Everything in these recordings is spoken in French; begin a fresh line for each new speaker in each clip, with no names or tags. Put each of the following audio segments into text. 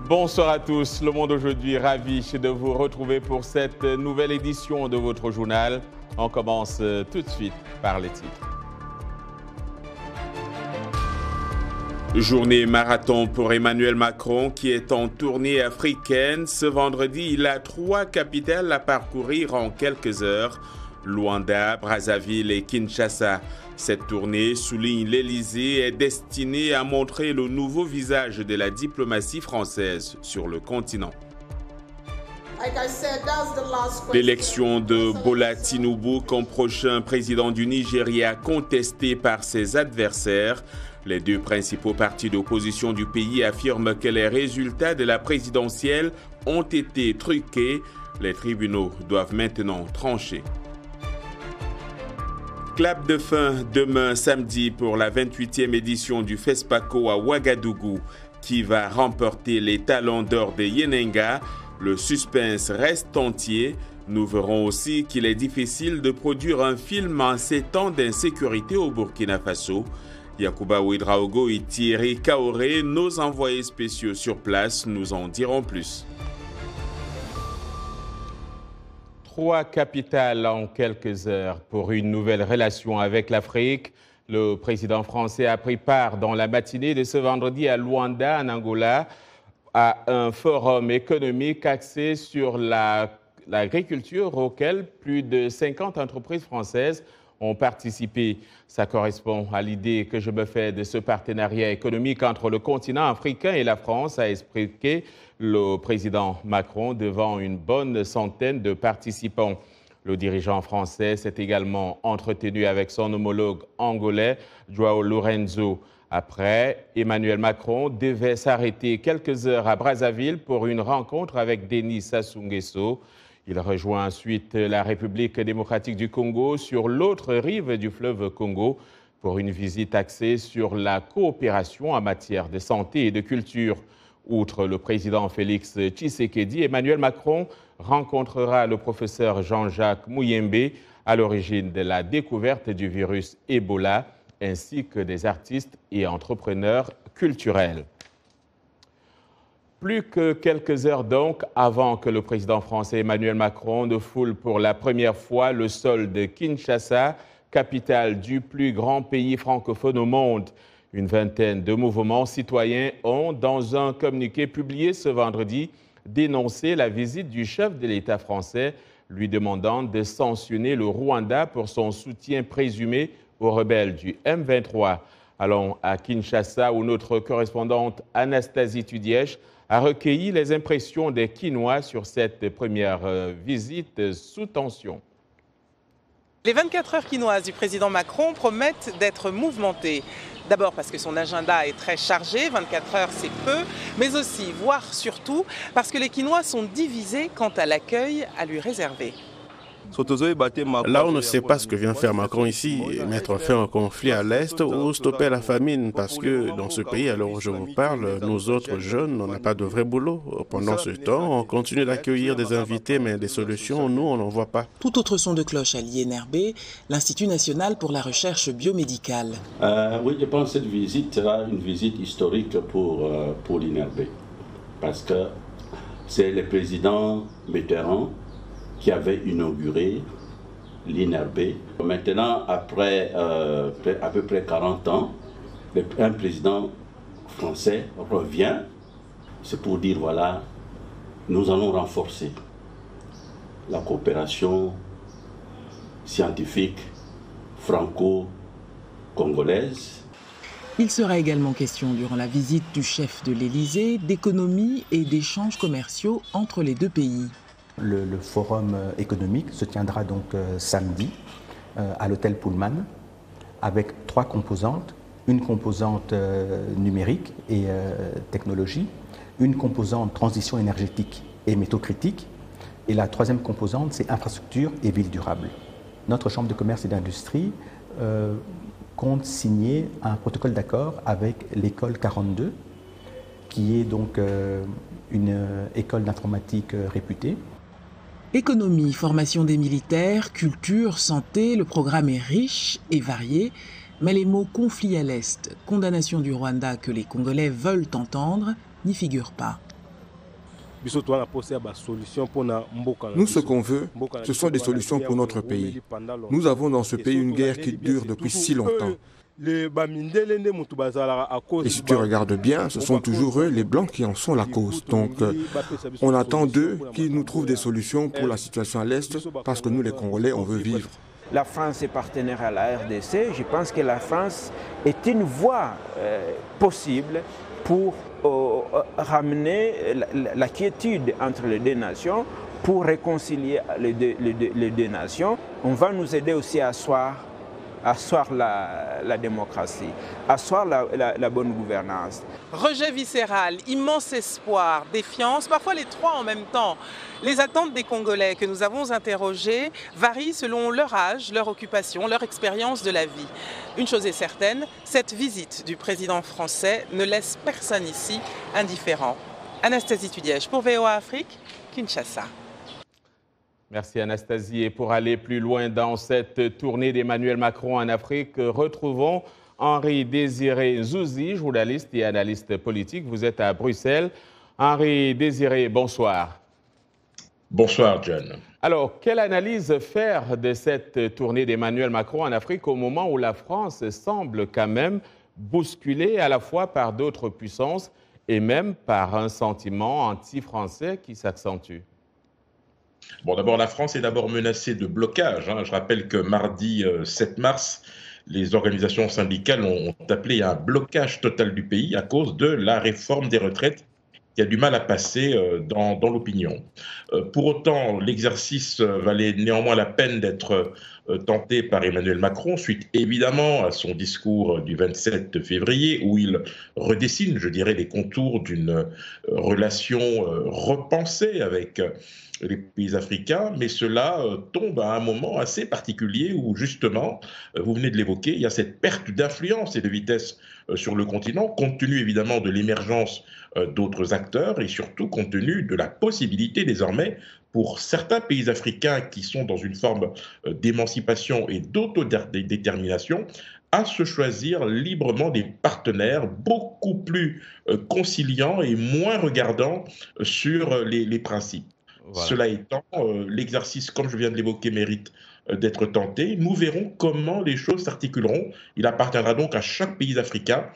Bonsoir à tous, Le Monde aujourd'hui, ravi de vous retrouver pour cette nouvelle édition de votre journal. On commence tout de suite par les titres. Journée marathon pour Emmanuel Macron qui est en tournée africaine. Ce vendredi, il a 3 capitales à parcourir en quelques heures. Luanda, Brazzaville et Kinshasa. Cette tournée, souligne l'Élysée, est destinée à montrer le nouveau visage de la diplomatie française sur le continent. L'élection de Bola Tinubu comme prochain président du Nigeria contestée par ses adversaires. Les 2 principaux partis d'opposition du pays affirment que les résultats de la présidentielle ont été truqués. Les tribunaux doivent maintenant trancher. Clap de fin demain samedi pour la 28e édition du FESPACO à Ouagadougou. Qui va remporter les talons d'or de Yenenga? Le suspense reste entier. Nous verrons aussi qu'il est difficile de produire un film en ces temps d'insécurité au Burkina Faso. Yacouba Ouedraogo et Thierry Kaoré, nos envoyés spéciaux sur place, nous en diront plus. 3 capitales en quelques heures pour une nouvelle relation avec l'Afrique. Le président français a pris part dans la matinée de ce vendredi à Luanda, en Angola, à un forum économique axé sur l'agriculture auquel plus de 50 entreprises françaises ont participé. Ça correspond à l'idée que je me fais de ce partenariat économique entre le continent africain et la France, a expliqué le président Macron devant une bonne centaine de participants. Le dirigeant français s'est également entretenu avec son homologue angolais, João Lourenço. Après, Emmanuel Macron devait s'arrêter quelques heures à Brazzaville pour une rencontre avec Denis Sassou Nguesso. Il rejoint ensuite la République démocratique du Congo sur l'autre rive du fleuve Congo pour une visite axée sur la coopération en matière de santé et de culture. Outre le président Félix Tshisekedi, Emmanuel Macron rencontrera le professeur Jean-Jacques Muyembe à l'origine de la découverte du virus Ebola, ainsi que des artistes et entrepreneurs culturels. Plus que quelques heures donc avant que le président français Emmanuel Macron ne foule pour la première fois le sol de Kinshasa, capitale du plus grand pays francophone au monde. Une vingtaine de mouvements citoyens ont, dans un communiqué publié ce vendredi, dénoncé la visite du chef de l'État français, lui demandant de sanctionner le Rwanda pour son soutien présumé aux rebelles du M23. Allons à Kinshasa où notre correspondante Anastasie Tudièche a recueilli les impressions des Kinois sur cette première visite sous tension.
Les 24 heures quinoises du président Macron promettent d'être mouvementées. D'abord parce que son agenda est très chargé, 24 heures c'est peu, mais aussi, voire surtout, parce que les Kinois sont divisés quant à l'accueil à lui réserver.
Là, on ne sait pas ce que vient faire Macron ici, mettre fin au conflit à l'Est ou stopper la famine, parce que dans ce pays, à l'heure où je vous parle, nous autres jeunes, on n'a pas de vrai boulot. Pendant ce temps, on continue d'accueillir des invités, mais des solutions, nous, on n'en voit pas.
Tout autre son de cloche à l'INRB, l'Institut national pour la recherche biomédicale.
Oui, je pense que cette visite sera une visite historique pour l'INRB, parce que c'est le président Mitterrand qui avait inauguré l'INRB. Maintenant, après à peu près 40 ans, un président français revient. C'est pour dire, voilà, nous allons renforcer la coopération scientifique franco-congolaise.
Il sera également question, durant la visite du chef de l'Élysée, d'économie et d'échanges commerciaux entre les 2 pays.
Le forum économique se tiendra donc samedi à l'hôtel Pullman avec 3 composantes. Une composante numérique et technologie, une composante transition énergétique et métaux critiques, et la 3e composante, c'est infrastructure et ville durable. Notre Chambre de commerce et d'industrie compte signer un protocole d'accord avec l'école 42, qui est donc une école d'informatique réputée.
Économie, formation des militaires, culture, santé, le programme est riche et varié, mais les mots conflit à l'Est, condamnation du Rwanda que les Congolais veulent entendre, n'y figurent pas.
Nous, ce qu'on veut, ce sont des solutions pour notre pays. Nous avons dans ce pays une guerre qui dure depuis si longtemps. Et si tu regardes bien, ce sont toujours eux, les Blancs, qui en sont la cause. Donc, on attend d'eux qu'ils nous trouvent des solutions pour la situation à l'Est, parce que nous, les Congolais, on veut vivre.
La France est partenaire à la RDC. Je pense que la France est une voie possible pour ramener la quiétude entre les deux nations, pour réconcilier les deux nations. On va nous aider aussi à asseoir la démocratie, asseoir la bonne gouvernance.
Rejet viscéral, immense espoir, défiance, parfois les trois en même temps. Les attentes des Congolais que nous avons interrogés varient selon leur âge, leur occupation, leur expérience de la vie. Une chose est certaine, cette visite du président français ne laisse personne ici indifférent. Anastasie Tudiège pour VOA Afrique, Kinshasa.
Merci Anastasie. Et pour aller plus loin dans cette tournée d'Emmanuel Macron en Afrique, retrouvons Henri-Désiré Nzouzi, journaliste et analyste politique. Vous êtes à Bruxelles. Henri-Désiré, bonsoir.
Bonsoir, John.
Alors, quelle analyse faire de cette tournée d'Emmanuel Macron en Afrique au moment où la France semble quand même bousculée à la fois par d'autres puissances et même par un sentiment anti-français qui s'accentue?
Bon, d'abord, la France est d'abord menacée de blocage. Je rappelle que mardi 7 mars, les organisations syndicales ont appelé à un blocage total du pays à cause de la réforme des retraites qui a du mal à passer dans l'opinion. Pour autant, l'exercice valait néanmoins la peine d'être tenté par Emmanuel Macron, suite évidemment à son discours du 27 février, où il redessine, je dirais, les contours d'une relation repensée avec les pays africains, mais cela tombe à un moment assez particulier où justement, vous venez de l'évoquer, il y a cette perte d'influence et de vitesse sur le continent, compte tenu évidemment de l'émergence d'autres acteurs et surtout compte tenu de la possibilité désormais pour certains pays africains qui sont dans une forme d'émancipation et d'autodétermination à se choisir librement des partenaires beaucoup plus conciliants et moins regardants sur les principes. Voilà. Cela étant, l'exercice, comme je viens de l'évoquer, mérite d'être tenté. Nous verrons comment les choses s'articuleront. Il appartiendra donc à chaque pays africain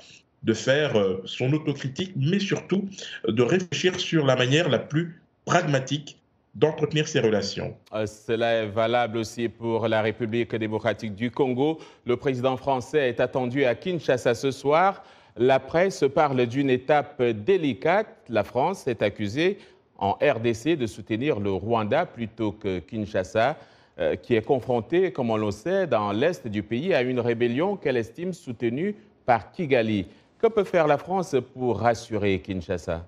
de faire son autocritique, mais surtout de réfléchir sur la manière la plus pragmatique d'entretenir ces relations.
Cela est valable aussi pour la République démocratique du Congo. Le président français est attendu à Kinshasa ce soir. La presse parle d'une étape délicate. La France est accusée en RDC de soutenir le Rwanda plutôt que Kinshasa, qui est confronté, comme on le sait, dans l'est du pays à une rébellion qu'elle estime soutenue par Kigali. Que peut faire la France pour rassurer Kinshasa?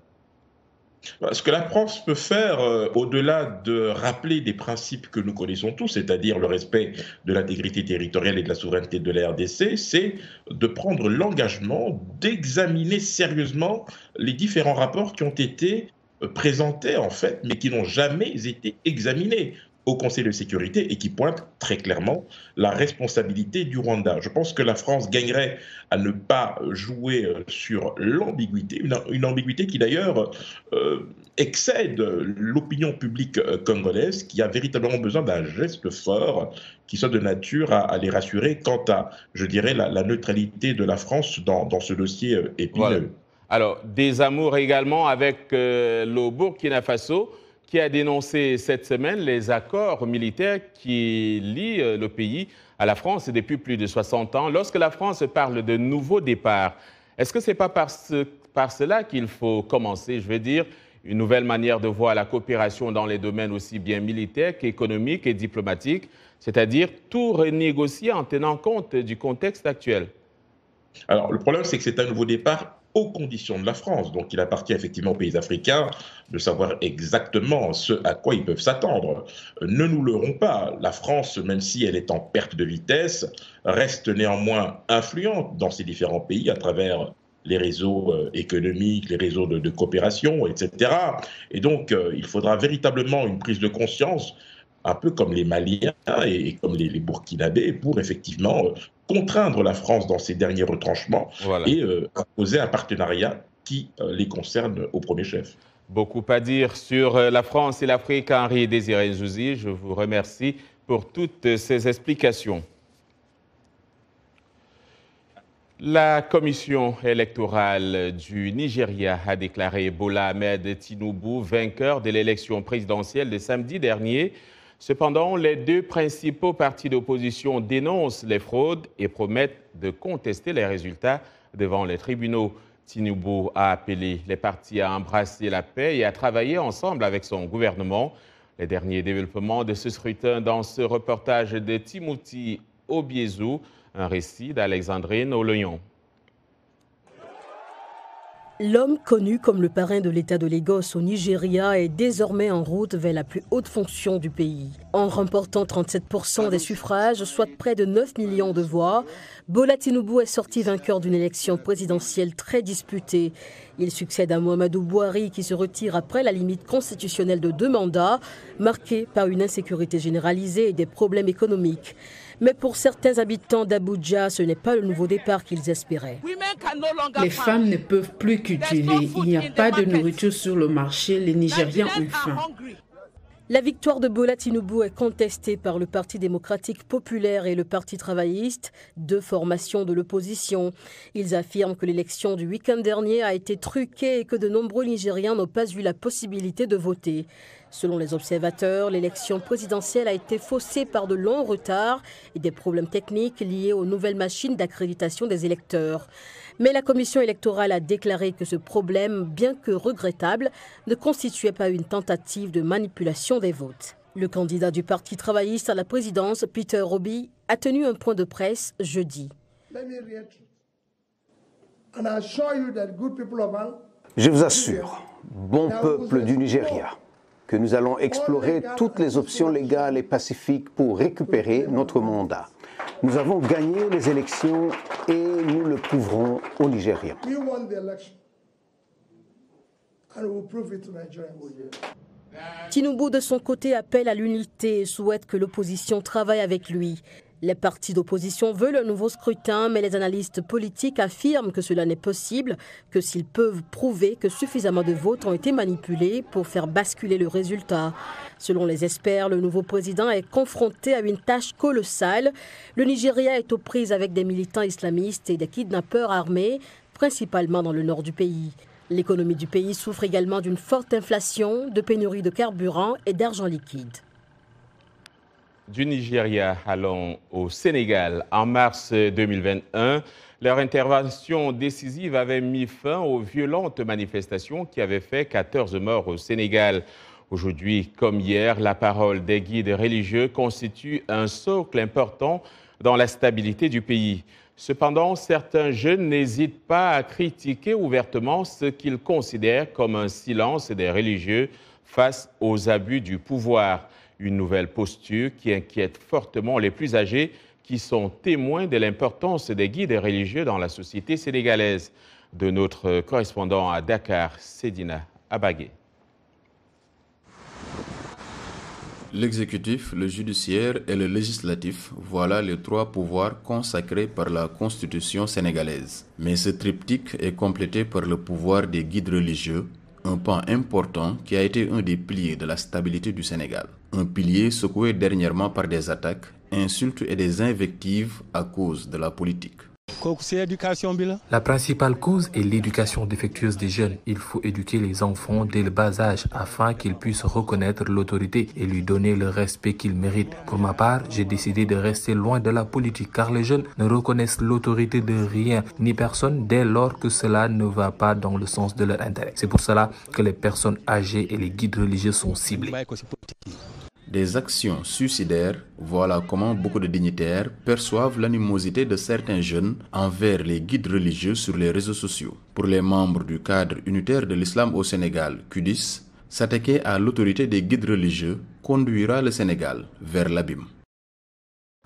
Ce que la France peut faire, au-delà de rappeler des principes que nous connaissons tous, c'est-à-dire le respect de l'intégrité territoriale et de la souveraineté de la RDC, c'est de prendre l'engagement d'examiner sérieusement les différents rapports qui ont été présentés en fait, mais qui n'ont jamais été examinés au Conseil de sécurité et qui pointent très clairement la responsabilité du Rwanda. Je pense que la France gagnerait à ne pas jouer sur l'ambiguïté, une ambiguïté qui d'ailleurs excède l'opinion publique congolaise, qui a véritablement besoin d'un geste fort qui soit de nature à les rassurer quant à, je dirais, la neutralité de la France dans ce dossier épineux.
Voilà. Alors, des amours également avec le Burkina Faso, qui a dénoncé cette semaine les accords militaires qui lient le pays à la France depuis plus de 60 ans. Lorsque la France parle de nouveau départ, est-ce que ce n'est pas par cela qu'il faut commencer, je veux dire, une nouvelle manière de voir la coopération dans les domaines aussi bien militaires qu'économiques et diplomatiques, c'est-à-dire tout renégocier en tenant compte du contexte actuel?
Alors, le problème, c'est que c'est un nouveau départ aux conditions de la France. Donc, il appartient effectivement aux pays africains de savoir exactement ce à quoi ils peuvent s'attendre. Ne nous leurrons pas, la France, même si elle est en perte de vitesse, reste néanmoins influente dans ces différents pays à travers les réseaux économiques, les réseaux de coopération, etc. Et donc, il faudra véritablement une prise de conscience, un peu comme les Maliens et comme les Burkinabés, pour effectivement contraindre la France dans ses derniers retranchements, voilà, et imposer un partenariat qui les concerne au premier chef.
Beaucoup à dire sur la France et l'Afrique. Henri Désiré Nzouzi, je vous remercie pour toutes ces explications. La commission électorale du Nigeria a déclaré Bola Ahmed Tinubu vainqueur de l'élection présidentielle de samedi dernier. Cependant, les deux principaux partis d'opposition dénoncent les fraudes et promettent de contester les résultats devant les tribunaux. Tinubu a appelé les partis à embrasser la paix et à travailler ensemble avec son gouvernement. Les derniers développements de ce scrutin dans ce reportage de Timothy Obiezu, un récit d'Alexandrine Oloyon.
L'homme connu comme le parrain de l'État de Lagos au Nigeria est désormais en route vers la plus haute fonction du pays. En remportant 37% des suffrages, soit près de 9 millions de voix, Bola Tinubu est sorti vainqueur d'une élection présidentielle très disputée. Il succède à Muhammadu Buhari qui se retire après la limite constitutionnelle de 2 mandats, marquée par une insécurité généralisée et des problèmes économiques. Mais pour certains habitants d'Abuja, ce n'est pas le nouveau départ qu'ils espéraient.
Les femmes ne peuvent plus cultiver. Il n'y a pas de nourriture sur le marché. Les Nigériens ont faim.
La victoire de Bola Tinubu est contestée par le Parti démocratique populaire et le Parti travailliste, deux formations de l'opposition. Ils affirment que l'élection du week-end dernier a été truquée et que de nombreux Nigériens n'ont pas eu la possibilité de voter. Selon les observateurs, l'élection présidentielle a été faussée par de longs retards et des problèmes techniques liés aux nouvelles machines d'accréditation des électeurs. Mais la commission électorale a déclaré que ce problème, bien que regrettable, ne constituait pas une tentative de manipulation des votes. Le candidat du Parti travailliste à la présidence, Peter Obi, a tenu un point de presse jeudi.
Je vous assure, bon peuple du Nigeria, que nous allons explorer toutes les options légales et pacifiques pour récupérer notre mandat. Nous avons gagné les élections et nous le prouverons aux Nigériens.
Tinubu, de son côté, appelle à l'unité et souhaite que l'opposition travaille avec lui. Les partis d'opposition veulent un nouveau scrutin, mais les analystes politiques affirment que cela n'est possible que s'ils peuvent prouver que suffisamment de votes ont été manipulés pour faire basculer le résultat. Selon les experts, le nouveau président est confronté à une tâche colossale. Le Nigeria est aux prises avec des militants islamistes et des kidnappeurs armés, principalement dans le nord du pays. L'économie du pays souffre également d'une forte inflation, de pénurie de carburant et d'argent liquide.
Du Nigeria, allons au Sénégal. En mars 2021, leur intervention décisive avait mis fin aux violentes manifestations qui avaient fait 14 morts au Sénégal. Aujourd'hui, comme hier, la parole des guides religieux constitue un socle important dans la stabilité du pays. Cependant, certains jeunes n'hésitent pas à critiquer ouvertement ce qu'ils considèrent comme un silence des religieux face aux abus du pouvoir. Une nouvelle posture qui inquiète fortement les plus âgés qui sont témoins de l'importance des guides religieux dans la société sénégalaise. De notre correspondant à Dakar, Sedina Abagué.
L'exécutif, le judiciaire et le législatif, voilà les trois pouvoirs consacrés par la Constitution sénégalaise. Mais ce triptyque est complété par le pouvoir des guides religieux, un pan important qui a été un des piliers de la stabilité du Sénégal. Un pilier secoué dernièrement par des attaques, insultes et des invectives à cause de la politique.
La principale cause est l'éducation défectueuse des jeunes. Il faut éduquer les enfants dès le bas âge afin qu'ils puissent reconnaître l'autorité et lui donner le respect qu'ils méritent. Pour ma part, j'ai décidé de rester loin de la politique car les jeunes ne reconnaissent l'autorité de rien ni personne dès lors que cela ne va pas dans le sens de leur intérêt. C'est pour cela que les personnes âgées et les guides religieux sont ciblés.
Des actions suicidaires, voilà comment beaucoup de dignitaires perçoivent l'animosité de certains jeunes envers les guides religieux sur les réseaux sociaux. Pour les membres du cadre unitaire de l'islam au Sénégal, QDIS, s'attaquer à l'autorité des guides religieux conduira le Sénégal vers l'abîme.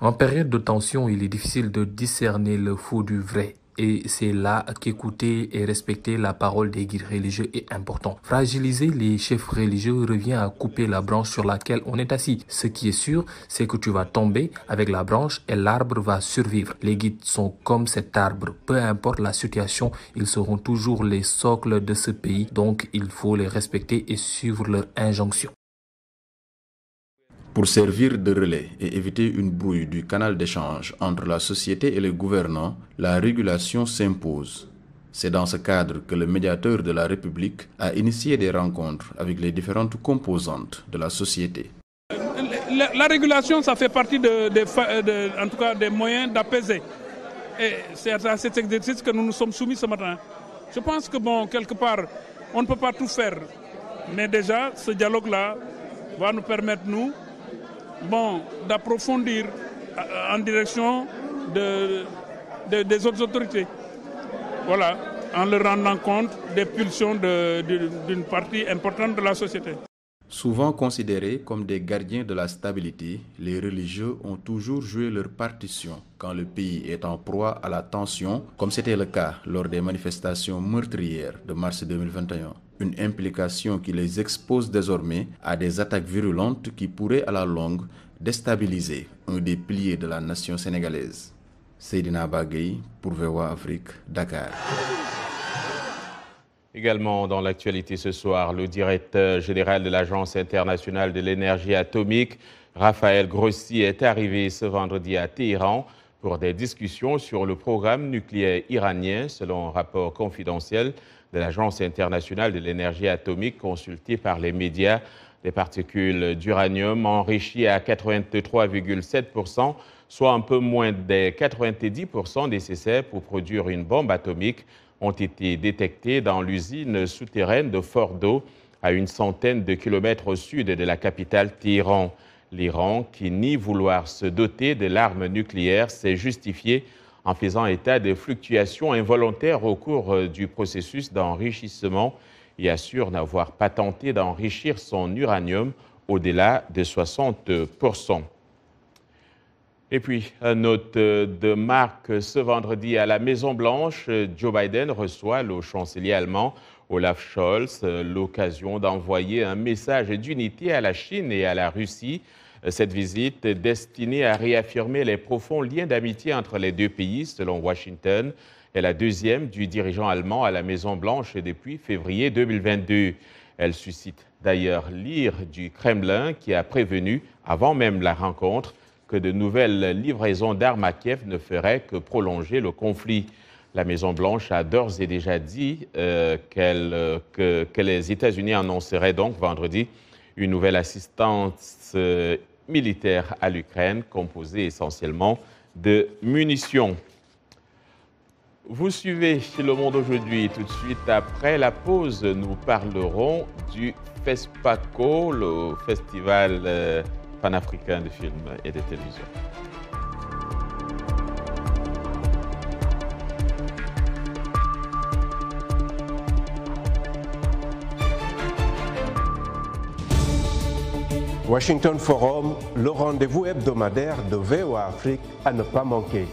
En période de tension, il est difficile de discerner le faux du vrai. Et c'est là qu'écouter et respecter la parole des guides religieux est important. Fragiliser les chefs religieux revient à couper la branche sur laquelle on est assis. Ce qui est sûr, c'est que tu vas tomber avec la branche et l'arbre va survivre. Les guides sont comme cet arbre. Peu importe la situation, ils seront toujours les socles de ce pays. Donc, il faut les respecter et suivre leurs injonctions.
Pour servir de relais et éviter une brouille du canal d'échange entre la société et les gouvernants, la régulation s'impose. C'est dans ce cadre que le médiateur de la République a initié des rencontres avec les différentes composantes de la société.
La régulation, ça fait partie en tout cas des moyens d'apaiser. Et c'est à cet exercice que nous nous sommes soumis ce matin. Je pense que, quelque part, on ne peut pas tout faire. Mais déjà, ce dialogue-là va nous permettre, nous, d'approfondir en direction des autres autorités. Voilà, en leur rendant compte des pulsions d'une partie importante de la société.
Souvent considérés comme des gardiens de la stabilité, les religieux ont toujours joué leur partition quand le pays est en proie à la tension, comme c'était le cas lors des manifestations meurtrières de mars 2021. Une implication qui les expose désormais à des attaques virulentes qui pourraient à la longue déstabiliser un des piliers de la nation sénégalaise. Seydina Bagay pour VOA Afrique, Dakar.
Également dans l'actualité ce soir, le directeur général de l'Agence internationale de l'énergie atomique, Raphaël Grossi, est arrivé ce vendredi à Téhéran pour des discussions sur le programme nucléaire iranien, selon un rapport confidentiel de l'Agence internationale de l'énergie atomique consulté par les médias. Des particules d'uranium enrichies à 83,7%, soit un peu moins des 90% nécessaires pour produire une bombe atomique, ont été détectés dans l'usine souterraine de Fordo, à une centaine de kilomètres au sud de la capitale Téhéran. L'Iran, qui nie vouloir se doter de l'arme nucléaire, s'est justifié en faisant état de fluctuations involontaires au cours du processus d'enrichissement et assure n'avoir pas tenté d'enrichir son uranium au-delà de 60%. Et puis, note de marque ce vendredi à la Maison-Blanche, Joe Biden reçoit le chancelier allemand Olaf Scholz, l'occasion d'envoyer un message d'unité à la Chine et à la Russie. Cette visite destinée à réaffirmer les profonds liens d'amitié entre les deux pays, selon Washington, est la deuxième du dirigeant allemand à la Maison-Blanche depuis février 2022. Elle suscite d'ailleurs l'ire du Kremlin qui a prévenu, avant même la rencontre, que de nouvelles livraisons d'armes à Kiev ne feraient que prolonger le conflit. La Maison-Blanche a d'ores et déjà dit que les États-Unis annonceraient donc vendredi une nouvelle assistance militaire à l'Ukraine, composée essentiellement de munitions. Vous suivez Le Monde aujourd'hui. Tout de suite après la pause, nous parlerons du FESPACO, le festival panafricain de films et de télévision.
Washington Forum, le rendez-vous hebdomadaire de VOA Afrique à ne pas manquer.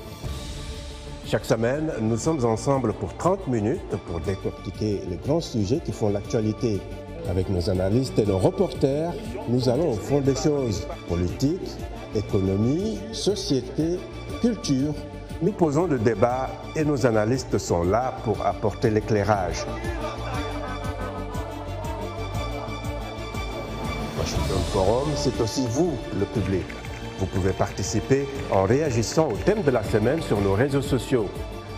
Chaque semaine, nous sommes ensemble pour 30 minutes pour décortiquer les grands sujets qui font l'actualité. Avec nos analystes et nos reporters, nous allons au fond des choses. Politique, économie, société, culture. Nous posons le débat et nos analystes sont là pour apporter l'éclairage. Washington Forum, c'est aussi vous, le public. Vous pouvez participer en réagissant au thème de la semaine sur nos réseaux sociaux.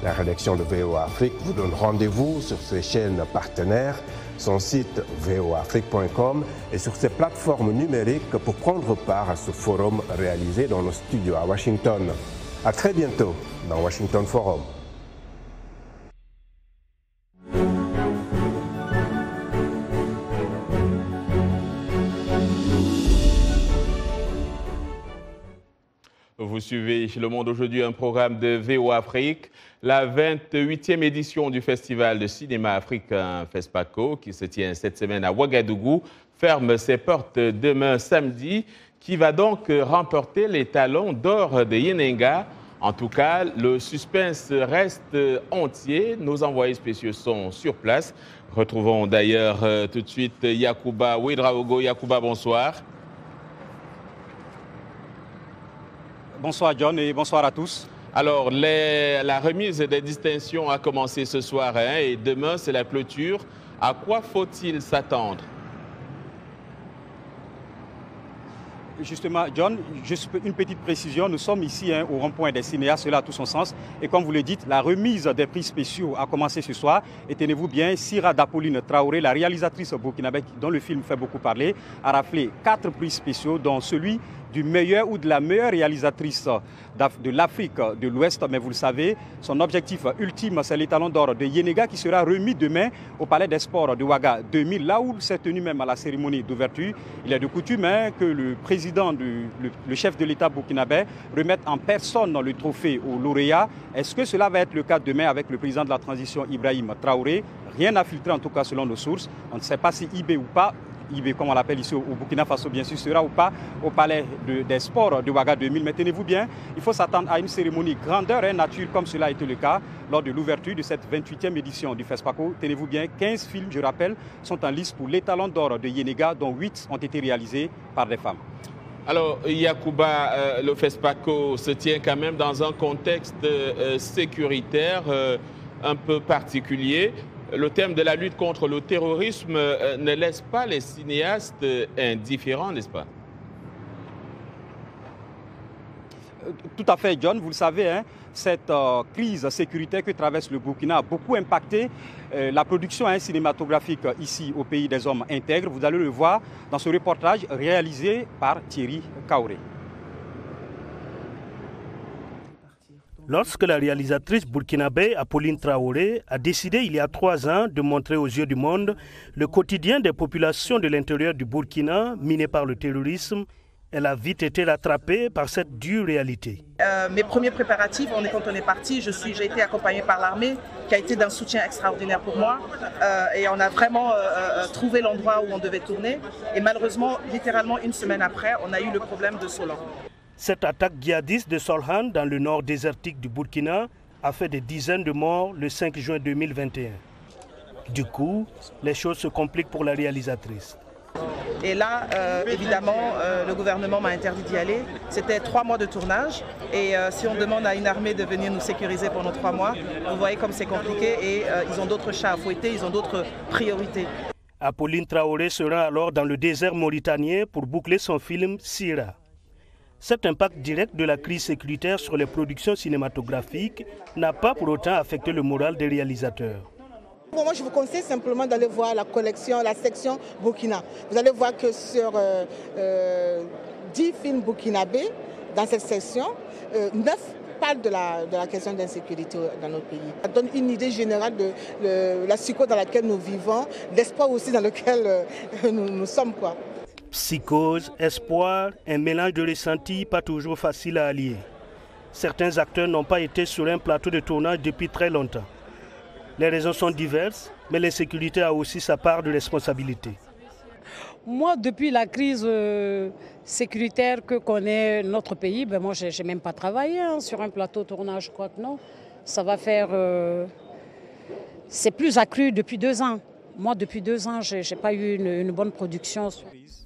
La rédaction de VOA Afrique vous donne rendez-vous sur ses chaînes partenaires, son site voafrique.com et sur ses plateformes numériques pour prendre part à ce forum réalisé dans nos studios à Washington. À très bientôt dans Washington Forum.
Vous suivez Le Monde aujourd'hui, un programme de VOA Afrique. La 28e édition du Festival de cinéma africain FESPACO, qui se tient cette semaine à Ouagadougou, ferme ses portes demain samedi. Qui va donc remporter les talons d'or de Yenenga En tout cas, le suspense reste entier. Nos envoyés spéciaux sont sur place. Retrouvons d'ailleurs tout de suite Yacouba Ouedraogo. Yacouba, bonsoir.
Bonsoir John et bonsoir à tous.
Alors, la remise des distinctions a commencé ce soir et demain, c'est la clôture. À quoi faut-il s'attendre?
Justement, John, juste une petite précision. Nous sommes ici au rond-point des cinéastes, cela a tout son sens. Et comme vous le dites, la remise des prix spéciaux a commencé ce soir. Et tenez-vous bien, Sira Dapolline Traoré, la réalisatrice burkinabé dont le film fait beaucoup parler, a raflé 4 prix spéciaux, dont celui du meilleur ou de la meilleure réalisatrice de l'Afrique de l'Ouest. Mais vous le savez, son objectif ultime, c'est l'étalon d'or de Yenega qui sera remis demain au Palais des Sports de Ouaga 2000, là où s'est tenu même à la cérémonie d'ouverture. Il est de coutume que le président, le chef de l'État burkinabé, remette en personne le trophée au lauréat. Est-ce que cela va être le cas demain avec le président de la transition, Ibrahim Traoré? Rien n'a filtré, en tout cas selon nos sources. On ne sait pas si IB ou pas, IB, comme on l'appelle ici au Burkina Faso, bien sûr, sera ou pas au palais des sports de Ouaga 2000. Mais tenez-vous bien, il faut s'attendre à une cérémonie grandeur et nature, comme cela a été le cas lors de l'ouverture de cette 28e édition du FESPACO. Tenez-vous bien, 15 films, je rappelle, sont en lice pour l'étalon d'or de Yenega, dont 8 ont été réalisés par des femmes.
Alors, Yacouba, le FESPACO se tient quand même dans un contexte sécuritaire un peu particulier. Le thème de la lutte contre le terrorisme ne laisse pas les cinéastes indifférents, n'est-ce pas?
Tout à fait, John. Vous le savez, cette crise sécuritaire que traverse le Burkina a beaucoup impacté la production cinématographique ici au pays des hommes intègres. Vous allez le voir dans ce reportage réalisé par Thierry Kaoré.
Lorsque la réalisatrice burkinabé Apolline Traoré a décidé il y a 3 ans de montrer aux yeux du monde le quotidien des populations de l'intérieur du Burkina minées par le terrorisme, elle a vite été rattrapée par cette dure réalité.
Mes premiers préparatifs, quand on est parti, j'ai été accompagnée par l'armée qui a été d'un soutien extraordinaire pour moi et on a vraiment trouvé l'endroit où on devait tourner et malheureusement, littéralement 1 semaine après, on a eu le problème de Solan.
Cette attaque djihadiste de Solhan dans le nord désertique du Burkina a fait des dizaines de morts le 5 juin 2021. Du coup, les choses se compliquent pour la réalisatrice.
Et là, évidemment, le gouvernement m'a interdit d'y aller. C'était 3 mois de tournage. Et si on demande à une armée de venir nous sécuriser pendant 3 mois, vous voyez comme c'est compliqué et ils ont d'autres chats à fouetter, ils ont d'autres priorités.
Apolline Traoré sera alors dans le désert mauritanien pour boucler son film Sira. Cet impact direct de la crise sécuritaire sur les productions cinématographiques n'a pas pour autant affecté le moral des réalisateurs.
Bon, moi, je vous conseille simplement d'aller voir la collection, la section Burkina. Vous allez voir que sur 10 films burkinabés, dans cette section, 9 parlent de la question d'insécurité dans notre pays. Ça donne une idée générale de la psychose dans laquelle nous vivons, l'espoir aussi dans lequel nous sommes, quoi.
Psychose, espoir, un mélange de ressentis pas toujours facile à allier. Certains acteurs n'ont pas été sur un plateau de tournage depuis très longtemps. Les raisons sont diverses, mais l'insécurité a aussi sa part de responsabilité.
Moi, depuis la crise sécuritaire que connaît notre pays, moi, je n'ai même pas travaillé sur un plateau de tournage, je crois que non. Ça va faire... c'est plus accru depuis 2 ans. Moi, depuis 2 ans, je n'ai pas eu une bonne production.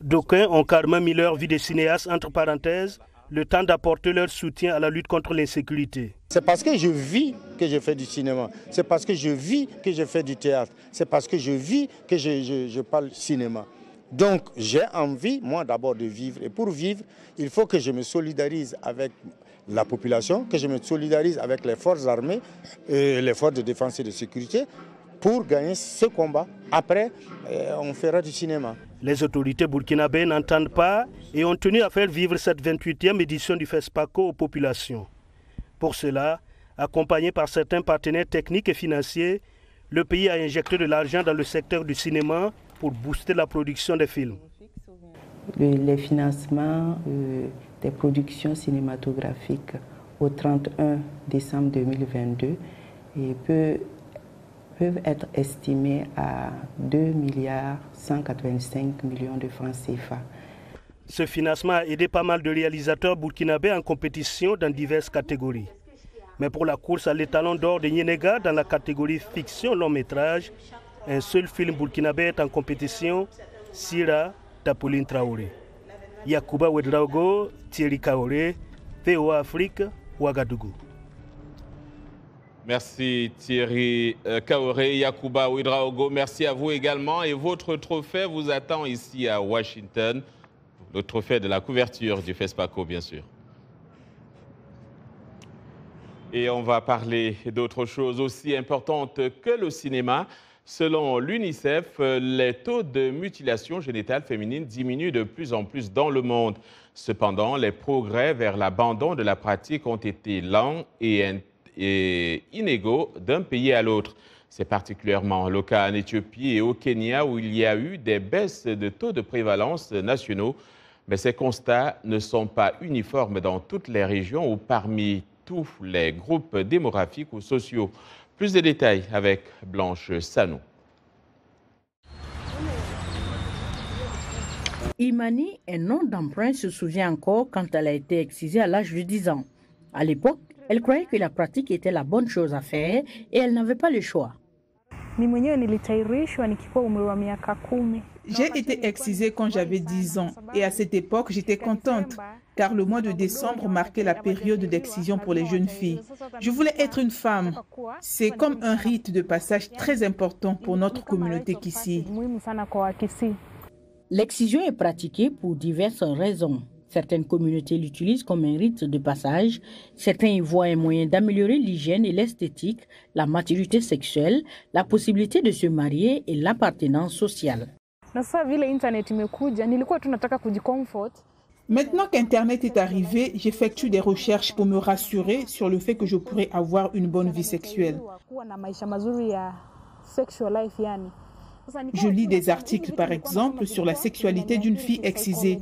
D'aucuns ont carrément mis leur vie de cinéaste entre parenthèses, le temps d'apporter leur soutien à la lutte contre l'insécurité.
C'est parce que je vis que je fais du cinéma. C'est parce que je vis que je fais du théâtre. C'est parce que je vis que je parle cinéma. Donc, j'ai envie, moi, d'abord de vivre. Et pour vivre, il faut que je me solidarise avec la population, que je me solidarise avec les forces armées et les forces de défense et de sécurité pour gagner ce combat. Après, on fera du cinéma.
Les autorités burkinabées n'entendent pas et ont tenu à faire vivre cette 28e édition du FESPACO aux populations. Pour cela, accompagné par certains partenaires techniques et financiers, le pays a injecté de l'argent dans le secteur du cinéma pour booster la production des films.
Les financements des productions cinématographiques au 31 décembre 2022 peuvent être estimés à 2,185 milliards de francs CFA.
Ce financement a aidé pas mal de réalisateurs burkinabés en compétition dans diverses catégories. Mais pour la course à l'étalon d'or de Nyenega dans la catégorie fiction long métrage, un seul film burkinabé est en compétition, Sira d'Apolline Traoré. Yacouba Ouedraogo, Thierry Kaoré, VOA Afrique, Ouagadougou.
Merci Thierry Kaoré, Yacouba Ouedraogo, merci à vous également. Et votre trophée vous attend ici à Washington, le trophée de la couverture du FESPACO bien sûr. Et on va parler d'autre chose aussi importante que le cinéma. Selon l'UNICEF, les taux de mutilation génitale féminine diminuent de plus en plus dans le monde. Cependant, les progrès vers l'abandon de la pratique ont été lents et inégaux d'un pays à l'autre. C'est particulièrement le cas en Éthiopie et au Kenya où il y a eu des baisses de taux de prévalence nationaux. Mais ces constats ne sont pas uniformes dans toutes les régions ou parmi tous les groupes démographiques ou sociaux. Plus de détails avec Blanche Sanou.
Imani, un nom d'emprunt, se souvient encore quand elle a été excisée à l'âge de 10 ans. À l'époque, elle croyait que la pratique était la bonne chose à faire et elle n'avait pas le choix.
J'ai été excisée quand j'avais 10 ans et à cette époque, j'étais contente car le mois de décembre marquait la période d'excision pour les jeunes filles. Je voulais être une femme. C'est comme un rite de passage très important pour notre communauté Kisii.
L'excision est pratiquée pour diverses raisons. Certaines communautés l'utilisent comme un rite de passage. Certains y voient un moyen d'améliorer l'hygiène et l'esthétique, la maturité sexuelle, la possibilité de se marier et l'appartenance sociale.
Maintenant qu'Internet est arrivé, j'effectue des recherches pour me rassurer sur le fait que je pourrais avoir une bonne vie sexuelle. Je lis des articles, par exemple, sur la sexualité d'une fille excisée.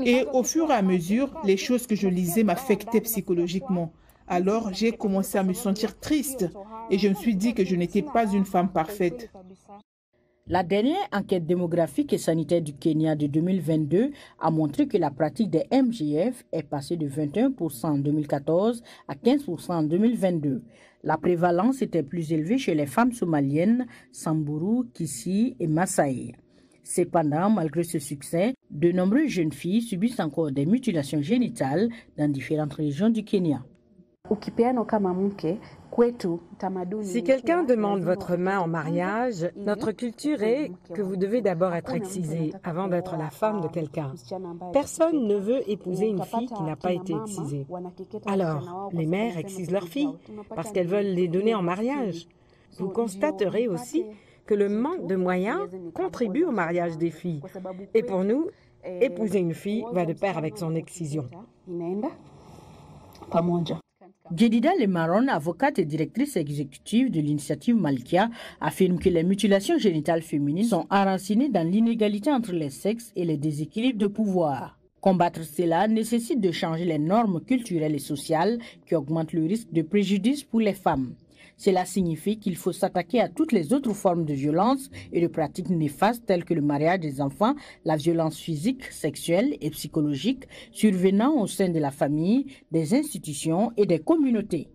Et au fur et à mesure, les choses que je lisais m'affectaient psychologiquement. Alors, j'ai commencé à me sentir triste et je me suis dit que je n'étais pas une femme parfaite.
La dernière enquête démographique et sanitaire du Kenya de 2022 a montré que la pratique des MGF est passée de 21% en 2014 à 15% en 2022. La prévalence était plus élevée chez les femmes somaliennes, Samburu, Kisii et Maasai. Cependant, malgré ce succès, de nombreuses jeunes filles subissent encore des mutilations génitales dans différentes régions du Kenya.
Si quelqu'un demande votre main en mariage, notre culture est que vous devez d'abord être excisé avant d'être la femme de quelqu'un. Personne ne veut épouser une fille qui n'a pas été excisée. Alors, les mères excisent leurs filles parce qu'elles veulent les donner en mariage. Vous constaterez aussi que le manque de moyens contribue au mariage des filles. Et pour nous, épouser une fille va de pair avec son excision.
Jedida Lemaron, avocate et directrice exécutive de l'initiative Malkia, affirme que les mutilations génitales féminines sont enracinées dans l'inégalité entre les sexes et les déséquilibres de pouvoir. Combattre cela nécessite de changer les normes culturelles et sociales qui augmentent le risque de préjudice pour les femmes. Cela signifie qu'il faut s'attaquer à toutes les autres formes de violence et de pratiques néfastes telles que le mariage des enfants, la violence physique, sexuelle et psychologique survenant au sein de la famille, des institutions et des communautés.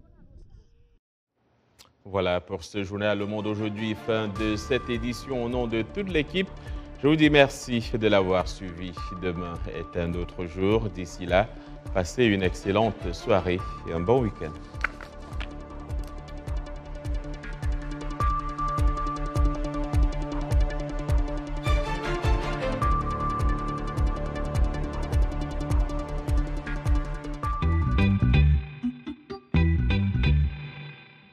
Voilà pour ce journal Le Monde aujourd'hui, fin de cette édition. Au nom de toute l'équipe, je vous dis merci de l'avoir suivi. Demain est un autre jour. D'ici là, passez une excellente soirée et un bon week-end.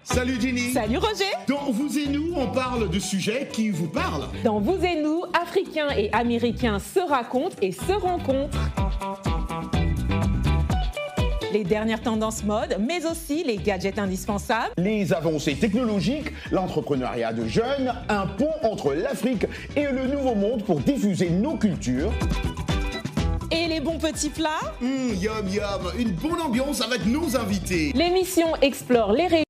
Salut Jenny.
Salut Roger.
Dans Vous et Nous, on parle de sujets qui vous parlent.
Dans Vous et Nous, Africains et Américains se racontent et se rencontrent. Les dernières tendances mode, mais aussi les gadgets indispensables.
Les avancées technologiques, l'entrepreneuriat de jeunes, un pont entre l'Afrique et le Nouveau Monde pour diffuser nos cultures.
Et les bons petits plats.
Yum yum, une bonne ambiance avec nos invités.
L'émission explore les régions